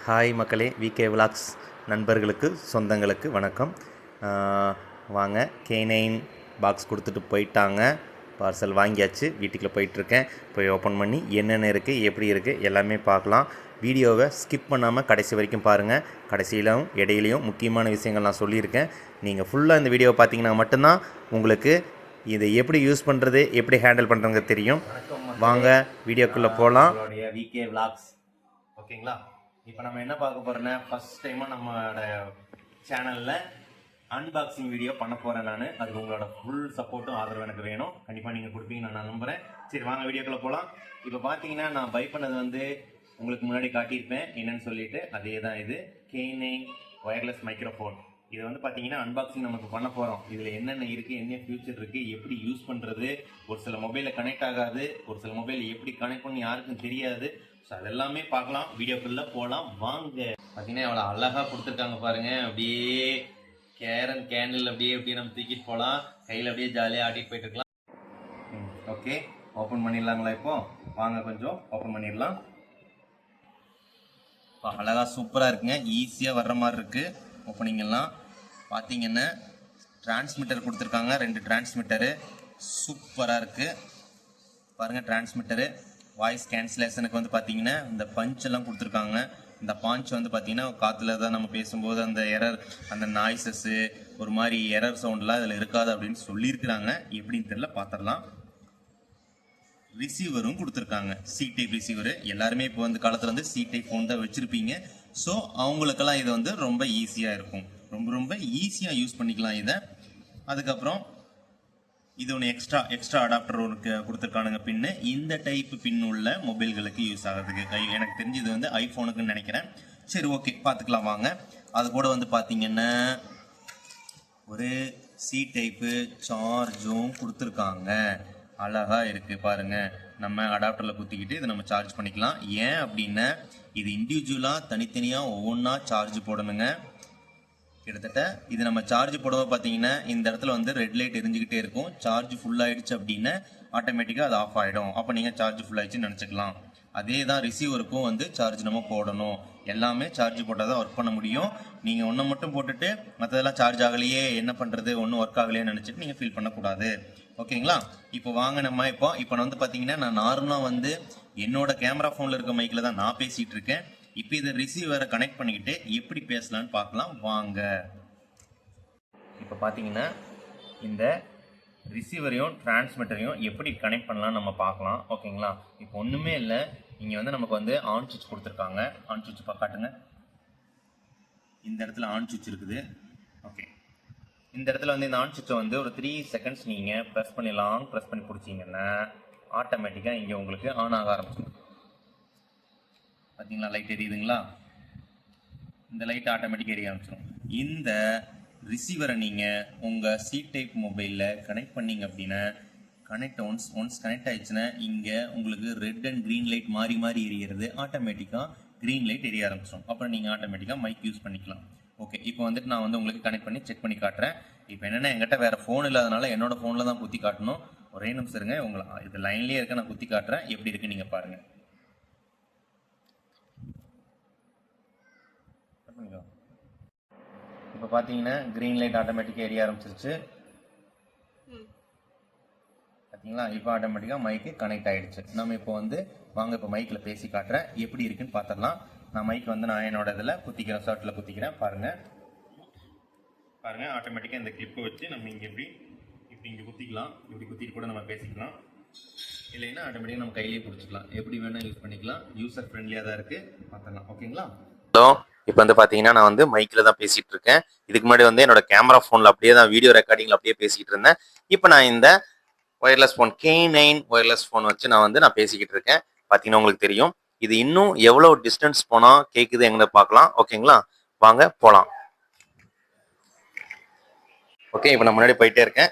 Hi மக்களே, VK vlogs நண்பர்களுக்கு சொந்தங்களுக்கு வணக்கம். வாங்க, K9 பாக்ஸ் கொடுத்துட்டு போயிட்டாங்க. பார்சல் வாங்கியாச்சு, வீட்டுக்குள்ளே போயிட்டுருக்கேன். போய் ஓப்பன் பண்ணி என்னென்ன இருக்குது, எப்படி இருக்குது எல்லாமே பார்க்கலாம். வீடியோவை ஸ்கிப் பண்ணாமல் கடைசி வரைக்கும் பாருங்கள். கடைசியிலும் இடையிலையும் முக்கியமான விஷயங்கள் நான் சொல்லியிருக்கேன். நீங்கள் ஃபுல்லாக இந்த வீடியோவை பார்த்தீங்கன்னா மட்டும்தான் உங்களுக்கு இதை எப்படி யூஸ் பண்ணுறது, எப்படி ஹேண்டில் பண்ணுறதுங்க தெரியும். வாங்க வீடியோக்குள்ளே போகலாம். விகே விலாக்ஸ் ஓகேங்களா. இப்போ நம்ம என்ன பார்க்க போகிறோன்னா, ஃபஸ்ட் டைமாக நம்மளோட சேனலில் அன்பாக்சிங் வீடியோ பண்ண போகிறேன் நான். அதுக்கு உங்களோட ஃபுல் சப்போர்ட்டும் ஆதரவு எனக்கு வேணும். கண்டிப்பாக நீங்கள் கொடுப்பீங்கன்னு நான் நம்புகிறேன். சரி வாங்க வீடியோக்குள்ளே போகலாம். இப்போ பார்த்தீங்கன்னா நான் பை பண்ணது வந்து உங்களுக்கு முன்னாடி காட்டியிருப்பேன் என்னென்னு சொல்லிட்டு. அதே தான் இது K9 ஒயர்லெஸ் மைக்ரோஃபோன். இது வந்து பார்த்தீங்கன்னா அன்பாக்சிங் நமக்கு பண்ண போகிறோம். இதில் என்னென்ன இருக்குது, என்ன ஃபியூச்சர் இருக்குது, எப்படி யூஸ் பண்ணுறது, ஒரு சில மொபைலில் கனெக்ட் ஆகாது, ஒரு சில மொபைல் எப்படி கனெக்ட் பண்ணி யாருக்கும் தெரியாது. ஸோ அதெல்லாமே பார்க்கலாம். வீடியோக்குள்ளே போகலாம் வாங்க. பார்த்தீங்கன்னா எவ்வளோ அழகாக கொடுத்துருக்காங்க பாருங்கள். அப்படியே கேண்டில் அப்படியே நம்ம தூக்கிட்டு போகலாம். கையில் அப்படியே ஜாலியாக ஆட்டிட்டு போயிட்டு இருக்கலாம். ஓகே, ஓப்பன் பண்ணிடலாங்களா? இப்போ வாங்க கொஞ்சம் ஓப்பன் பண்ணிடலாம். அழகாக சூப்பராக இருக்குங்க. ஈஸியாக வர்ற மாதிரி இருக்குது ஓப்பனிங்கெல்லாம். பார்த்தீங்கன்னா டிரான்ஸ்மிட்டர் கொடுத்துருக்காங்க, 2 டிரான்ஸ்மிட்டரு சூப்பராக இருக்குது பாருங்கள். டிரான்ஸ்மிட்டரு வாய்ஸ் கேன்சலேஷனுக்கு வந்து பார்த்தீங்கன்னா இந்த பஞ்ச் எல்லாம் கொடுத்துருக்காங்க. இந்த பஞ்ச் வந்து பார்த்தீங்கன்னா காற்றுல தான் நம்ம பேசும்போது அந்த எரர், அந்த நாய்ஸஸ்ஸு, ஒரு மாதிரி எரர் சவுண்ட்லாம் இதில் இருக்காது அப்படின்னு சொல்லியிருக்கிறாங்க. எப்படின்னு தெரியல, பார்த்துடலாம். ரிசீவரும் கொடுத்துருக்காங்க, சி டைப் ரிசீவரு. எல்லாருமே இப்போ வந்து காலத்தில் வந்து சி டைப் ஃபோன் தான் வச்சுருப்பீங்க. ஸோ அவங்களுக்கெல்லாம் இது வந்து ரொம்ப ஈஸியாக இருக்கும். ரொம்ப ஈஸியாக யூஸ் பண்ணிக்கலாம் இதை. அதுக்கப்புறம் இது ஒன்று எக்ஸ்ட்ரா அடாப்டர் ஒன்று கொடுத்துருக்கானுங்க பின்னு. இந்த டைப்பு பின் உள்ள மொபைல்களுக்கு யூஸ் ஆகிறதுக்கு. எனக்கு தெரிஞ்சு இது வந்து ஐஃபோனுக்குன்னு நினைக்கிறேன். சரி ஓகே, பார்த்துக்கலாம் வாங்க. அது கூட வந்து பார்த்தீங்கன்னா ஒரு சி டைப்பு சார்ஜும் கொடுத்துருக்காங்க. அழகாக இருக்குது பாருங்கள். நம்ம அடாப்டரில் குத்திக்கிட்டு இதை நம்ம சார்ஜ் பண்ணிக்கலாம். ஏன் அப்படின்னா இது இண்டிவிஜுவலாக தனித்தனியாக ஒவ்வொன்றா சார்ஜ் போடணுங்க. கிட்டத்தட்ட இது நம்ம சார்ஜ் போடும்போது பார்த்தீங்கன்னா இந்த இடத்துல வந்து ரெட் லைட் எரிஞ்சுக்கிட்டே இருக்கும். சார்ஜ் ஃபுல்லாகிடுச்சு அப்படின்னா ஆட்டோமேட்டிக்காக அது ஆஃப் ஆகிடும். அப்போ நீங்கள் சார்ஜ் ஃபுல்லாகிடுச்சுன்னு நினச்சிக்கலாம். அதே தான் ரிசீவருக்கும் வந்து சார்ஜ் நம்ம போடணும். எல்லாமே சார்ஜ் போட்டால் தான் ஒர்க் பண்ண முடியும். நீங்கள் ஒன்றை மட்டும் போட்டுட்டு மற்றதெல்லாம் சார்ஜ் ஆகலையே, என்ன பண்ணுறது, ஒன்றும் ஒர்க் ஆகலையேன்னு நினச்சிட்டு நீங்கள் ஃபீல் பண்ணக்கூடாது. ஓகேங்களா. இப்போ வாங்க நம்ம இப்போ வந்து பார்த்தீங்கன்னா நான் நார்மலாக வந்து என்னோட கேமரா ஃபோனில் இருக்க மைக்கில் தான் நான் பேசிகிட்டு இருக்கேன். இப்போ இதை ரிசீவரை கனெக்ட் பண்ணிக்கிட்டு எப்படி பேசலான்னு பார்க்கலாம் வாங்க. இப்போ பார்த்தீங்கன்னா இந்த ரிசீவரையும் டிரான்ஸ்மிட்டரையும் எப்படி கனெக்ட் பண்ணலாம் நம்ம பார்க்கலாம். ஓகேங்களா. இப்போ ஒன்றுமே இல்லை, இங்கே வந்து நமக்கு வந்து ஆன் சுவிட்ச் கொடுத்துருக்காங்க. ஆன் சுவிட்ச் காட்டுங்க. இந்த இடத்துல ஆன் சுவிட்ச் இருக்குது. ஓகே, இந்த இடத்துல வந்து இந்த ஆன் சுவிட்சை வந்து ஒரு 3 செகண்ட்ஸ் நீங்கள் ப்ரெஸ் பண்ணி பிடிச்சிங்கன்னா ஆட்டோமேட்டிக்காக இங்கே உங்களுக்கு ஆன் ஆக ஆரம்பிச்சிடும். பார்த்தீங்களா, லைட் எரியுதுங்களா? இந்த லைட் ஆட்டோமேட்டிக்காக எரிய ஆரம்பிச்சிடும். இந்த ரிசீவரை நீங்கள் உங்கள் சி டைப் மொபைலில் கனெக்ட் பண்ணிங்க அப்படின்னா ஒன்ஸ் கனெக்ட் ஆயிடுச்சுன்னா இங்கே உங்களுக்கு ரெட் அண்ட் க்ரீன் லைட் மாறி எரியிறது. ஆட்டோமேட்டிக்காக க்ரீன் லைட் எரிய ஆரம்பிச்சிடும். அப்புறம் நீங்கள் ஆட்டோமேட்டிக்காக மைக் யூஸ் பண்ணிக்கலாம். ஓகே, இப்போ வந்துட்டு நான் வந்து உங்களுக்கு கனெக்ட் பண்ணி செக் பண்ணி காட்டுறேன். இப்போ என்னென்னா என்கிட்ட வேறு ஃபோன் இல்லாதனால என்னோட ஃபோனில் தான் குத்தி காட்டணும். ஒரே நிமிஷம் இருங்க, உங்களை இது லைன்லேயே இருக்க நான் குத்தி காட்டுறேன். எப்படி இருக்குன்னு நீங்கள் பாருங்கள். இப்போ பார்த்தீங்கன்னா க்ரீன் லைட் ஆட்டோமேட்டிக்காக எரிய ஆரம்பிச்சிருச்சு. பார்த்தீங்களா, இப்போ ஆட்டோமேட்டிக்காக மைக்கு கனெக்ட் ஆகிடுச்சு. நம்ம இப்போ வந்து வாங்க இப்போ மைக்கில் பேசி காட்டுறேன், எப்படி இருக்குன்னு பார்த்துடலாம். நான் மைக் வந்து நான் என்னோட இதில் குத்திக்கிறேன், ஷர்ட்டில் குத்திக்கிறேன். பாருங்கள் ஆட்டோமேட்டிக்காக இந்த கிளிப்பை வச்சு நம்ம இப்படி இங்கே குத்திக்கலாம். இப்படி குத்திட்டு கூட நம்ம பேசிக்கலாம். இல்லைன்னா ஆட்டோமேட்டிக்காக நம்ம கையிலேயே பிடிச்சிக்கலாம். எப்படி வேணால் யூஸ் பண்ணிக்கலாம். யூசர் ஃப்ரெண்ட்லியாக தான் இருக்குது. பார்த்துடலாம். ஓகேங்களா. ஹலோ, இப்போ வந்து பார்த்தீங்கன்னா நான் வந்து மைக்கில் தான் பேசிகிட்டு இருக்கேன். இதுக்கு முன்னாடி வந்து என்னோட கேமரா ஃபோனில் அப்படியே தான் வீடியோ ரெக்கார்டிங்கில் அப்படியே பேசிக்கிட்டு இருந்தேன். இப்போ நான் இந்த wireless phone K9 wireless phone வச்சு நான் பேசிக்கிட்டு இருக்கேன். பார்த்தீங்கன்னா உங்களுக்கு தெரியும். இது இன்னும் எவ்வளோ டிஸ்டன்ஸ் போனால் கேட்குது எங்கே பார்க்கலாம். ஓகேங்களா, வாங்க போகலாம். ஓகே, இப்போ நான் முன்னாடி போயிட்டே இருக்கேன்.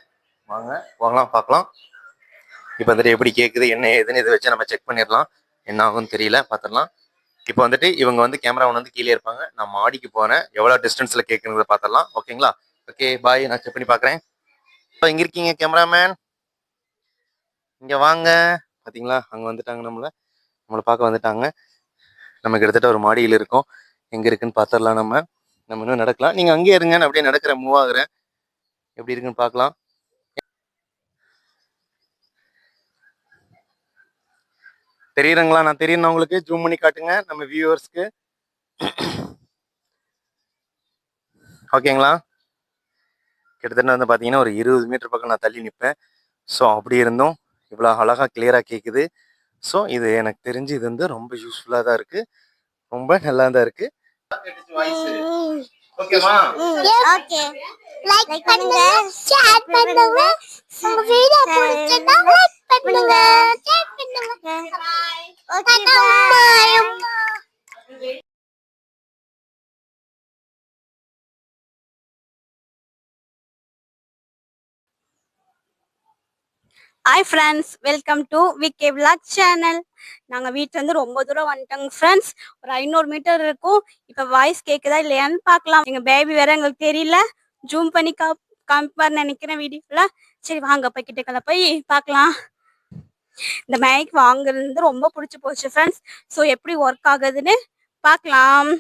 வாங்க போகலாம், பார்க்கலாம். இப்போ வந்துட்டு எப்படி கேட்குது, என்ன ஏதுன்னு இதை வச்சு நம்ம செக் பண்ணிடலாம். என்ன ஆகும்னு தெரியல, பார்த்துடலாம். இப்போ வந்துட்டு இவங்க வந்து கேமரா வந்து கீழே இருப்பாங்க. நான் மாடிக்கு போகிறேன், எவ்வளோ டிஸ்டன்ஸில் கேட்குறத பார்த்துடலாம். ஓகேங்களா. ஓகே பாய், நான் செக் பண்ணி பார்க்குறேன். இப்போ இங்கே இருக்கீங்க கேமராமேன், இங்கே வாங்க. பார்த்தீங்களா, அங்கே வந்துட்டாங்க, நம்மளை பார்க்க வந்துட்டாங்க. நம்ம கிட்டத்தட்ட ஒரு மாடியில் இருக்கோம். எங்கே இருக்குன்னு பார்த்துடலாம். நம்ம இன்னும் நடக்கலாம். நீங்கள் அங்கேயே இருங்க, நான் அப்படியே நடக்கிறேன், மூவ் ஆகுறேன். எப்படி இருக்குன்னு பார்க்கலாம். தெரியுறங்களா? நான் தெரியுறேன் உங்களுக்கு. ஜூம் பண்ணி காட்டுங்க நம்ம வியூவர்ஸ்க்கு. ஓகேங்களா? கிட்டத்தட்ட வந்து பார்த்தீங்கன்னா ஒரு 20 மீட்டர் பக்கம் நான் தள்ளி நிற்பேன். ஸோ அப்படி இருந்தும் இவ்வளோ அழகாக கிளியராக கேட்குது. ஸோ இது எனக்கு தெரிஞ்சு இது வந்து ரொம்ப யூஸ்ஃபுல்லாக தான் இருக்குது, ரொம்ப நல்லா தான் இருக்குது. ஓகேவா? ஓகே. லைக் பண்ணுங்க, ஷேர் பண்ணுங்க. உங்க வீடியோ பிடிச்சிருந்தா லைக் பண்ணுங்க, ஷேர் பண்ணுங்க. Okay bye. Hi friends, welcome to VK vlog channel. நாங்கள் வீட்டிலேருந்து ரொம்ப தூரம் வந்துட்டோங்க ஃப்ரெண்ட்ஸ். ஒரு 500 மீட்டர் இருக்கும். இப்போ வாய்ஸ் கேட்குதா இல்லையான்னு பார்க்கலாம். எங்கள் பேபி வேற எங்களுக்கு தெரியல, ஜூம் பண்ணி காமிப்பார் நினைக்கிறேன் வீடியோவில். சரி வாங்க போய் கிட்டக்கல போய் பார்க்கலாம். இந்த மைக் வாங்குறது ரொம்ப பிடிச்சி போச்சு ஃப்ரெண்ட்ஸ். ஸோ எப்படி ஒர்க் ஆகுதுன்னு பார்க்கலாம்.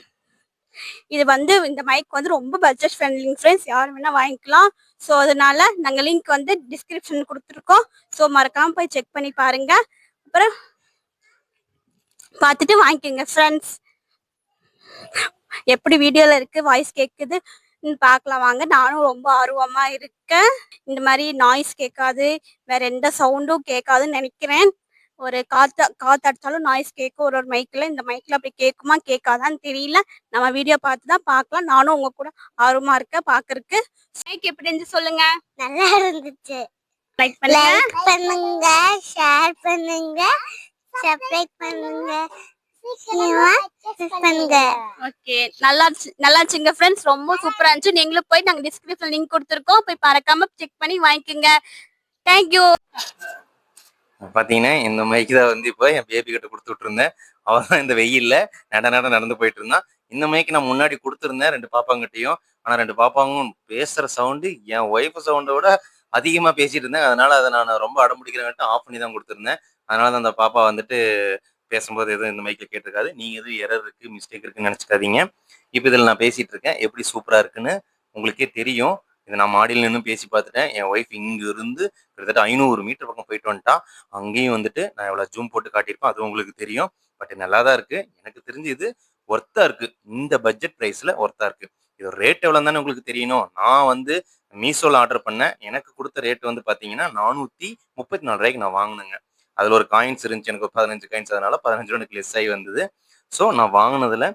இது வந்து இந்த மைக் வந்து ரொம்ப பட்ஜெட் ஃப்ரெண்ட்லிங் ஃப்ரெண்ட்ஸ், யார் வேணா வாங்கிக்கலாம். ஸோ அதனால நாங்கள் லிங்க் வந்து டிஸ்கிரிப்ஷன் கொடுத்துருக்கோம். ஸோ மறக்காம போய் செக் பண்ணி பாருங்க, அப்புறம் பார்த்துட்டு வாங்கிக்கோங்க ஃப்ரெண்ட்ஸ். எப்படி வீடியோவில் இருக்கு, வாய்ஸ் கேட்குது பார்க்கலாம் வாங்க. நானும் ரொம்ப ஆர்வமா இருக்கேன். இந்த மாதிரி நாய்ஸ் கேட்காது, வேற எந்த சவுண்டும் கேட்காதுன்னு நினைக்கிறேன். ஒரு காத்தடிச்சாலும் நாய்ஸ் கேட்கும் ஒரு மைக்ல. இந்த மைக்ல அப்படி கேட்குமா கேட்காதான்னு தெரியல. நம்ம வீடியோ பார்த்து தான் பார்க்கலாம். நானும் உங்க கூட ஆர்வமா இருக்கேன் பார்க்கறதுக்கு. மைக் எப்படி இருந்துச்சு சொல்லுங்க. நல்லா இருந்துச்சு. லைக் பண்ணுங்க, ஷேர் பண்ணுங்க, சப்ஸ்கிரைப் பண்ணுங்க, ஓகே. நல்லாச்சுங்க ஃப்ரெண்ட்ஸ், ரொம்ப சூப்பரா இருந்துச்சு. நீங்களும் போய் நாங்க டிஸ்கிரிப்ஷன் லிங்க் கொடுத்துருக்கோம், போய் மறக்காம செக் பண்ணி வாங்கிக்கோங்க. தேங்க்யூ. பார்த்தீங்கன்னா இந்த மைக்கு தான் வந்து இப்போ என் பேபி கிட்ட கொடுத்து விட்டுருந்தேன். அவன் தான் இந்த வெயிலில் நடந்து போயிட்டு இருந்தான். இந்த மைக்கு நான் முன்னாடி கொடுத்துருந்தேன் 2 பாப்பாங்கிட்டையும். ஆனால் 2 பாப்பாவும் பேசுகிற சவுண்டு என் ஒய்ஃபு சவுண்டை விட அதிகமாக பேசிட்டு இருந்தேன். அதனால அதை நான் ரொம்ப அடம்பிடிக்கிறேன்ட்டு ஆஃப் பண்ணி தான் கொடுத்துருந்தேன். அதனால தான் அந்த பாப்பா வந்துட்டு பேசும்போது எதுவும் இந்த மைக்கில் கேட்டிருக்காது. நீங்கள் எதுவும் எரர் இருக்குது, மிஸ்டேக் இருக்குன்னு நினச்சிக்காதீங்க. இப்போ இதில் நான் பேசிகிட்டு இருக்கேன், எப்படி சூப்பராக இருக்குன்னு உங்களுக்கே தெரியும். இதை நான் மாடியில் நின்று பேசி பார்த்துட்டேன். என் ஒய்ஃப் இங்கிருந்து கிட்டத்தட்ட 500 மீட்டர் பக்கம் போயிட்டு வந்துட்டா. அங்கேயும் வந்துட்டு நான் எவ்வளோ ஜூம் போட்டு காட்டியிருப்பேன், அது உங்களுக்கு தெரியும். பட் நல்லா தான் இருக்குது. எனக்கு தெரிஞ்சு இது ஒர்த்தாக இருக்குது. இந்த பட்ஜெட் ப்ரைஸில் ஒர்த்தாக இருக்குது. இது ரேட் எவ்வளோ தானே உங்களுக்கு தெரியணும். நான் வந்து மீஷோவில் ஆர்டர் பண்ணேன். எனக்கு கொடுத்த ரேட் வந்து பார்த்தீங்கன்னா 434 ரூபாய்க்கு நான் வாங்கினேங்க. அதில் ஒரு காயின்ஸ் இருந்துச்சு, எனக்கு ஒரு 15 காயின்ஸ், அதனால 15 ரூபா எனக்கு லெஸ் ஆகி வந்தது. ஸோ நான் வாங்கினதில்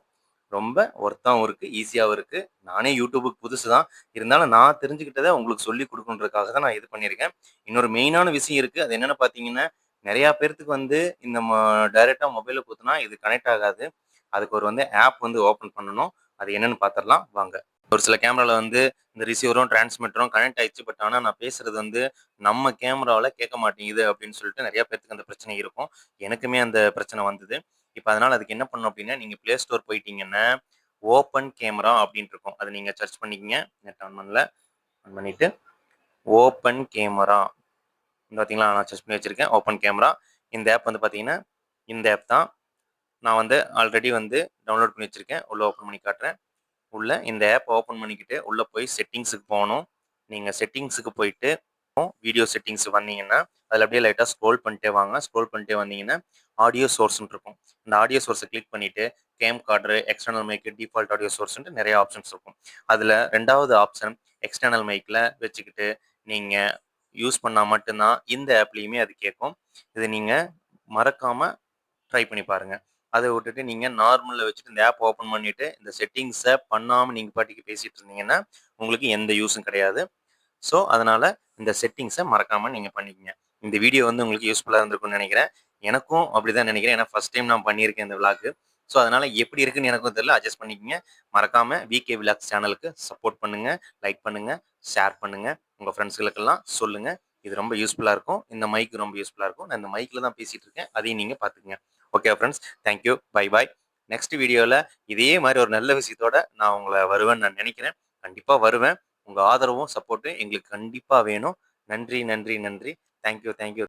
ரொம்ப ஒர்த்தாகவும் இருக்குது, ஈஸியாகவும் இருக்குது. நானே யூடியூபுக்கு புதுசு தான், இருந்தாலும் நான் தெரிஞ்சுக்கிட்டதை உங்களுக்கு சொல்லி கொடுக்குன்றதுக்காக தான் நான் இது பண்ணியிருக்கேன். இன்னொரு மெயினான விஷயம் இருக்குது. அது என்னென்னு பார்த்தீங்கன்னா, நிறையா பேர்த்துக்கு வந்து இந்த டைரெக்டாக மொபைலில் கொடுத்தனா இது கனெக்ட் ஆகாது. அதுக்கு ஒரு வந்து ஆப் வந்து ஓப்பன் பண்ணணும். அது என்னென்னு பார்த்துடலாம் வாங்க. ஒரு சில கேமராவில் வந்து இந்த ரிசீவரும் டிரான்ஸ்மிட்டரும் கனெக்ட் ஆயிடுச்சு. பட் ஆனால் நான் பேசுகிறது வந்து நம்ம கேமராவில் கேட்க மாட்டேங்குது அப்படின்னு சொல்லிட்டு நிறையா பேர்த்துக்கு அந்த பிரச்சனை இருக்கும். எனக்குமே அந்த பிரச்சனை வந்தது. இப்போ அதனால் அதுக்கு என்ன பண்ணணும் அப்படின்னா, நீங்கள் ப்ளே ஸ்டோர் போயிட்டீங்கன்னா ஓப்பன் கேமரா அப்படின்ட்டு இருக்கும். அதை நீங்கள் சர்ச் பண்ணிக்கிங்க. நெட் ஆன் பண்ணிவிட்டு ஓப்பன் கேமரா பார்த்தீங்களா, நான் சர்ச் பண்ணி வச்சுருக்கேன் ஓப்பன் கேமரா. இந்த ஆப் வந்து பார்த்தீங்கன்னா இந்த ஆப் தான். நான் வந்து ஆல்ரெடி வந்து டவுன்லோட் பண்ணி வச்சுருக்கேன். உள்ளே ஓப்பன் பண்ணி காட்டுறேன். உள்ள இந்த ஆப் ஓப்பன் பண்ணிக்கிட்டு உள்ளே போய் செட்டிங்ஸுக்கு போகணும். நீங்கள் செட்டிங்ஸுக்கு போயிட்டு வீடியோ செட்டிங்ஸ் வந்தீங்கன்னா அதில் அப்படியே லைட்டாக ஸ்க்ரோல் பண்ணிட்டே வாங்க. ஸ்க்ரோல் பண்ணிட்டே வந்தீங்கன்னா ஆடியோ சோர்ஸ்ன்னு இருக்கும். இந்த ஆடியோ சோர்ஸை கிளிக் பண்ணிவிட்டு கேம் கார்டு, எக்ஸ்டர்னல் மைக்கு, டிஃபால்ட் ஆடியோ சோர்ஸ்ன்ட்டு நிறைய ஆப்ஷன்ஸ் இருக்கும். அதில் 2வது ஆப்ஷன் எக்ஸ்டர்னல் மைக்கில் வச்சுக்கிட்டு நீங்கள் யூஸ் பண்ணால் மட்டும்தான் இந்த ஆப்லேயுமே அது கேட்கும். இது நீங்கள் மறக்காமல் ட்ரை பண்ணி பாருங்கள். அதை விட்டுட்டு நீங்கள் நார்மலில் வச்சுட்டு இந்த ஆப் ஓப்பன் பண்ணிவிட்டு இந்த செட்டிங்ஸை பண்ணாமல் நீங்கள் பாட்டுக்கு பேசிகிட்டு இருந்தீங்கன்னா உங்களுக்கு எந்த யூஸும் கிடையாது. ஸோ அதனால் இந்த செட்டிங்ஸை மறக்காமல் நீங்கள் பண்ணிக்கங்க. இந்த வீடியோ வந்து உங்களுக்கு யூஸ்ஃபுல்லாக இருந்திருக்கும்னு நினைக்கிறேன். எனக்கும் அப்படி தான் நினைக்கிறேன். ஏன்னா ஃபஸ்ட் டைம் நான் பண்ணியிருக்கேன் இந்த விளாக்கு. ஸோ அதனால் எப்படி இருக்குன்னு எனக்கும் தெரியல, அட்ஜஸ்ட் பண்ணிக்கங்க. மறக்காமல் விகே விளாக்ஸ் சேனலுக்கு சப்போர்ட் பண்ணுங்கள், லைக் பண்ணுங்கள், ஷேர் பண்ணுங்கள், உங்கள் ஃப்ரெண்ட்ஸுகளுக்கெல்லாம் சொல்லுங்கள். இது ரொம்ப யூஸ்ஃபுல்லாக இருக்கும். இந்த மைக் ரொம்ப யூஸ்ஃபுல்லாக இருக்கும். நான் இந்த மைக்கில் தான் பேசிகிட்டு இருக்கேன், அதையும் நீங்கள் பார்த்துக்குங்க. Okay friends, thank you, bye bye. Next வீடியோவில் இதே மாதிரி ஒரு நல்ல விஷயத்தோட நான் உங்களை வருவேன்னு நான் நினைக்கிறேன். கண்டிப்பாக வருவேன். உங்கள் ஆதரவும் சப்போர்ட்டும் எங்களுக்கு கண்டிப்பாக வேணும். நன்றி நன்றி நன்றி. Thank you thank you.